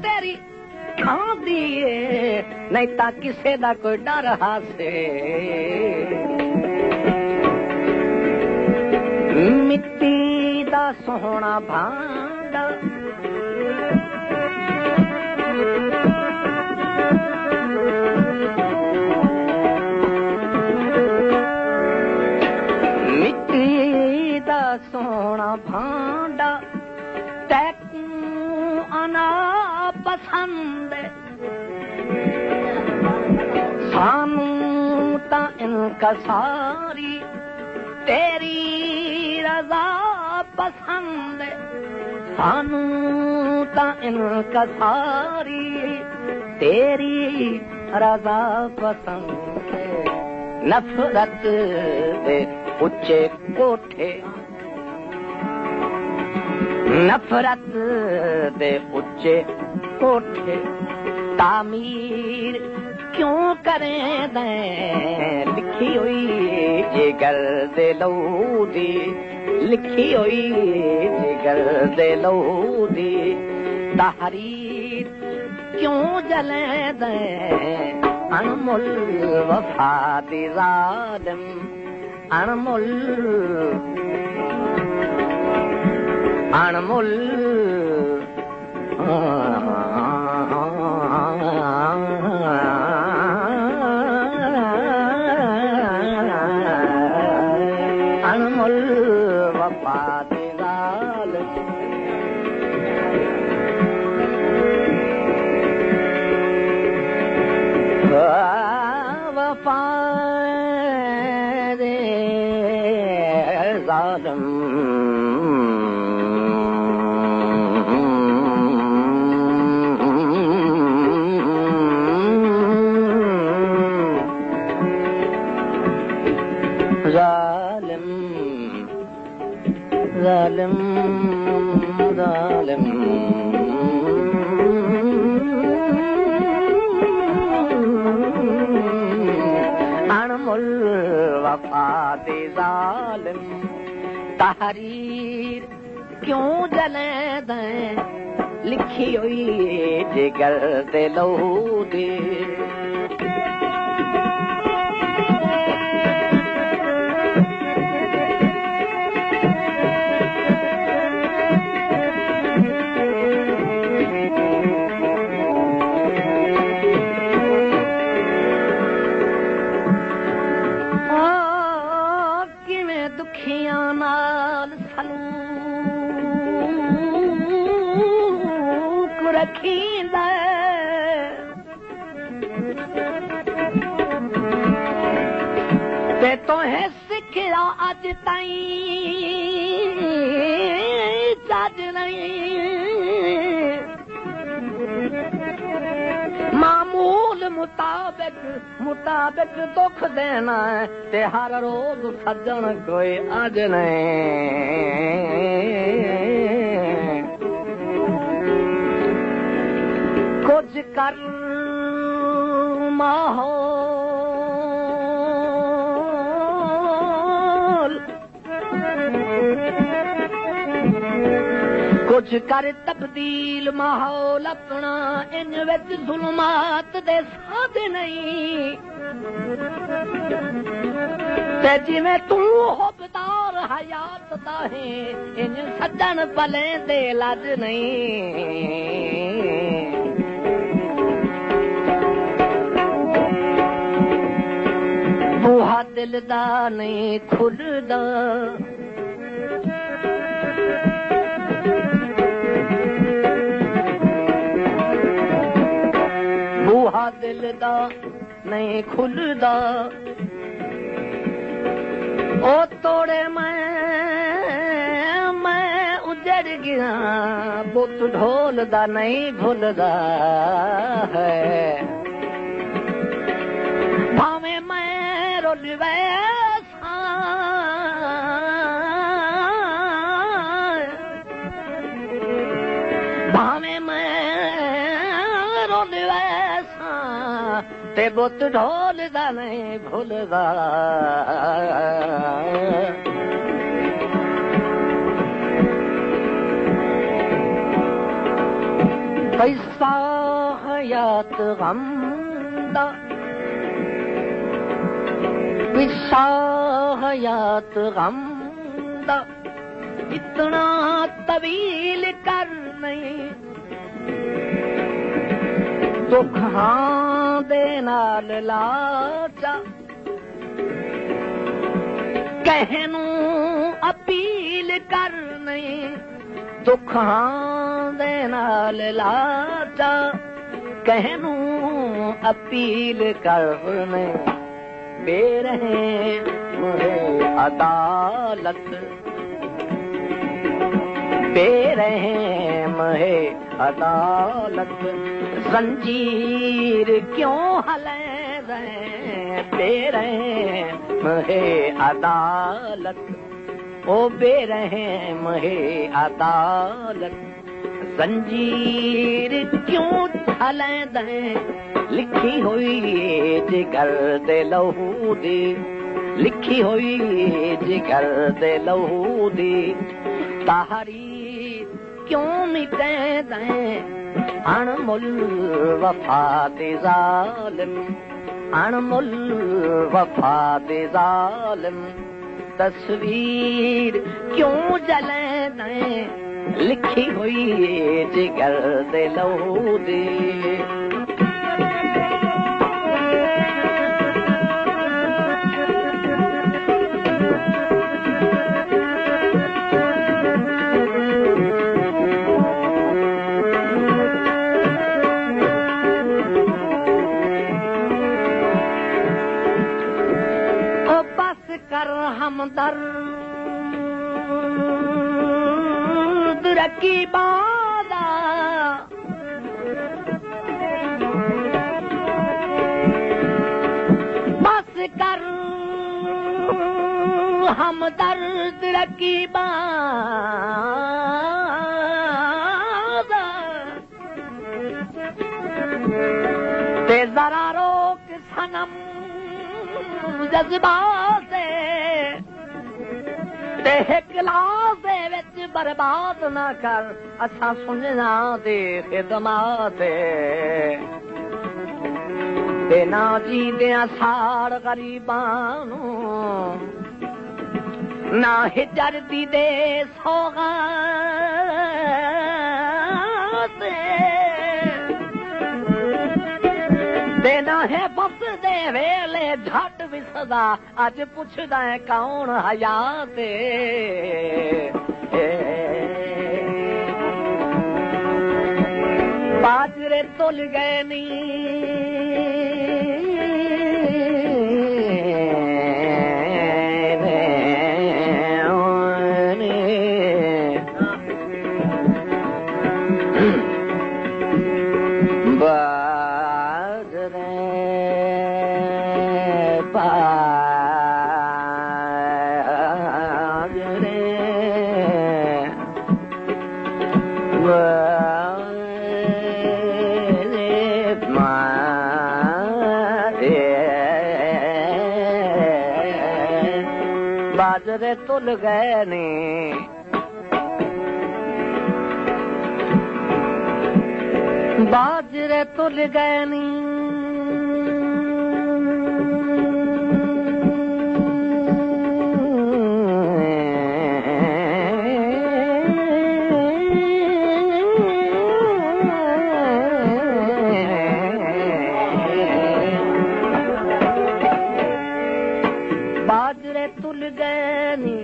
तेरी खांदी नहीं ता किसे दा कोई डर हासे मिट्टी दा सोहना भांडा मिट्टी दा सोहना भांडा तैकू आना पसंद सानू ता इनका सारी तेरी रजा पसंद सानू ता इनका सारी तेरी रजा पसंद नफरत दे ऊंचे कोठे नफरत दे ऊंचे कोठे तामीर क्यों करें दे लिखी हुई जिगर दे लहू दी लिखी हुई जिगर दे लहू दी तहरीर क्यों जले दे अनमोल वफा दी जालिम अनमोल अनमोल अनमोल वफा दे जालिम वफा दे जालिम जालिम जालिम जालिम अनमोल वफा दे जालिम तहरीर क्यों जले दे लिखी हुई जिगर दे लहू दी दुखियां नाल सलूक रखींदा ते तोहे सिखिया अज ताईं चज नहीं मामूल मुताबिक दुख देना है ते हर रोज सजन कोई अज नहीं कुछ कर माहौल कुछ कर तब्दील माहौल अपना इन विच जुल्मात दे साथ नहीं ते जिवें तू हुबदार हयात दा है इन सज्जन पले दे लज नहीं बूहा दिल दा नहीं खुलदा बूहा दिल दा नहीं खुलदा ओ तोड़े मैं उजड़ गया बुत ढोल दा नहीं भुलदा है भावे मैं रुल वैसा भावे मैं रुल वैसा ते बुत ढोल दा नहीं भुलदा कैसा हयात गम दा कैसा हयात गम दा इतना तवील करने दुखां दे नाल लाचा कहनू अपील करने दुखां दे नाल लाचा कहनू अपील करने बेरहम है अदालत बेरहम है अदालत जंजीर क्यों हले बेरहम है अदालत ओ बेरहम है अदालत जंजीर क्यों हले लिखी हुई जिगर दे लहू दी लिखी हुई जिगर दे लहू दी ताहरी क्यों मिटे अनमुल वफा दे जालिम अनमुल वफा दे जालिम तस्वीर क्यों जले लिखी हुई जिगर दे लहू दी कर हमदर्द रखी बादा बस कर हमदर्द रखी बादा ते जरा रोक सनम जज्बात गिलास विच बर्बाद ना कर असा सुनना दे खिदमत ना जी दे सार गरीबां ना हिजर दी दे सौगात देना है बस दे वेले झट विसदा अज पुछदा है कौन हयात बाजरे तुल गए नी बाजरे तुल गए ने बाजरे तुल गए नी बाजरे तुल गए नी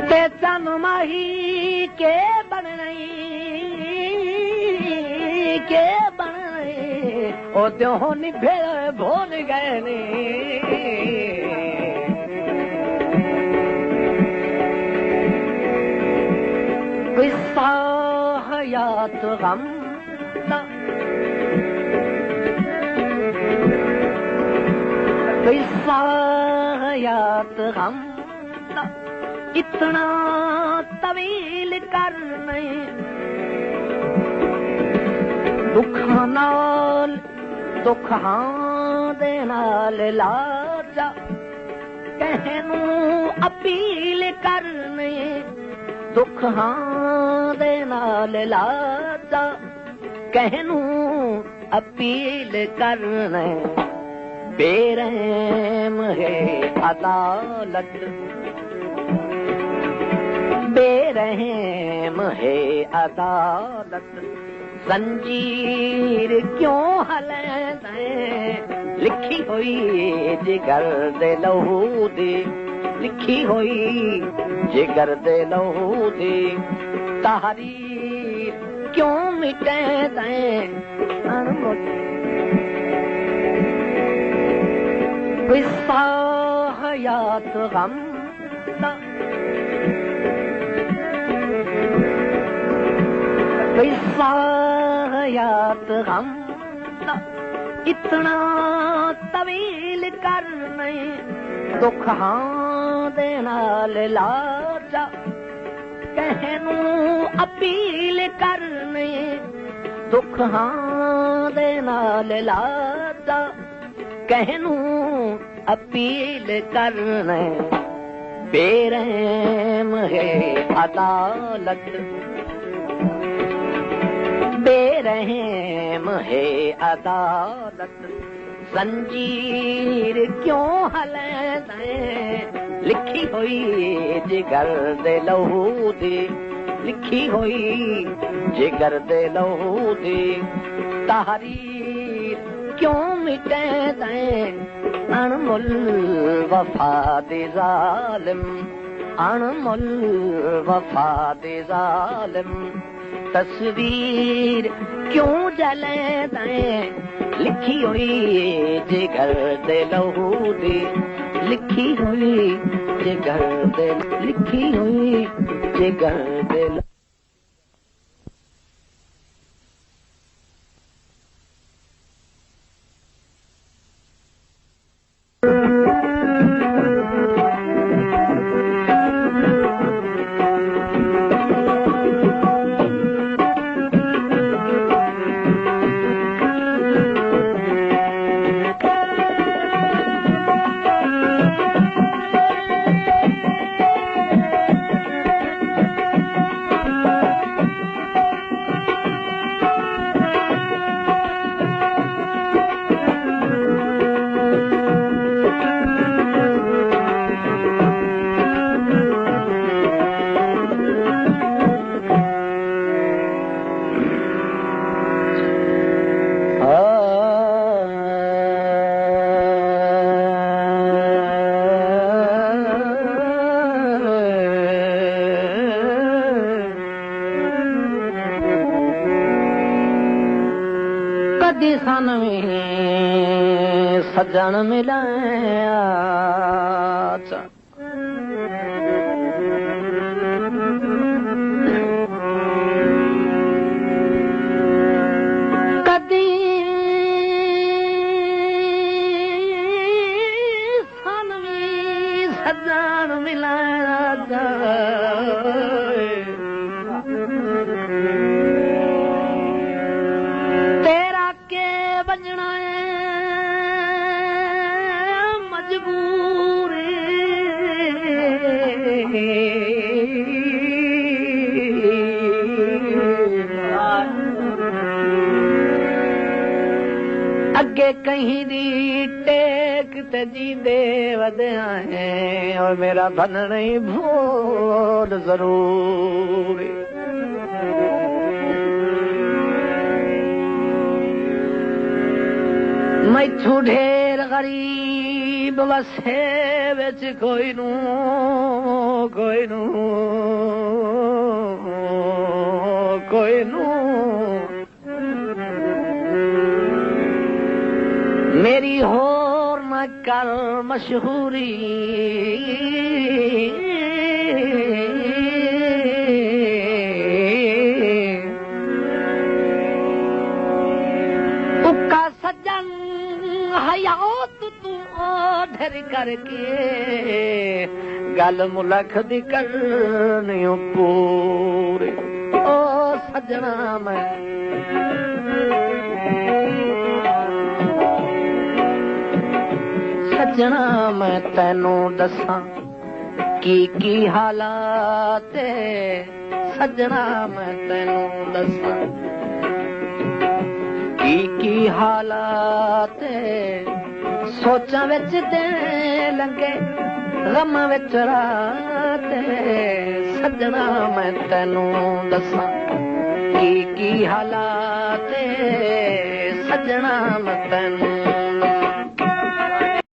ते चन माही के बनई ओ त्यों निभे भूल गए नी किस्सा हयात गम किस्सा हयात गम इतना तवील करने दुखां दे नाल लाजा कहनू अपील करने दुख हां दे नाल लाजा कहनू अपील करने बेरहम है अदालत बेरहम है अदालत जंजीर क्यों हले लिखी हुई जिगर दे लहू दी लिखी हुई जिगर दे लहू दी तहरीर क्यों मिटे किस्सा हयात गम किस्सा हयात गम इतना तवील करने दुख हां दे नाल लाजा कहनू अपील करने दुख हां दे नाल लाजा कहनू अपील करने बेरहम है अदालत बेरहम है अदालत जंजीर क्यों हले लिखी हुई जिगर दे लहू दी लिखी हुई जिगर दे लहू दी तहरीर क्यों मिटे अनमुल वफा दे जालिम अनमुल वफा दे जालिम तस्वीर क्यों जले लिखी हुई जिगर दे लहू दी लिखी हुई जिगर दे लिखी हुई जिगर दे सजन मिलाया कदी सन भी सजन मिलाया तेरा के बजना अगे कहीं दी टेक ते जी दे वदया है और मेरा बन नहीं भूल जरूर मैथू ढेर गरीब वसे विच कोई नू मेरी होर न कर मशहूरी उका सज्जन हयात तू ओढ़र करके गल मुलख दी करनी पूरी ओ सजना मैं सजना मैं तैनू दसा की हालात सजना मैं तेनू दसां की हालात सोचां विच दिन लंघे गम विच रात सजना मैं तेनू दसां की हालात सजना मैं तेनू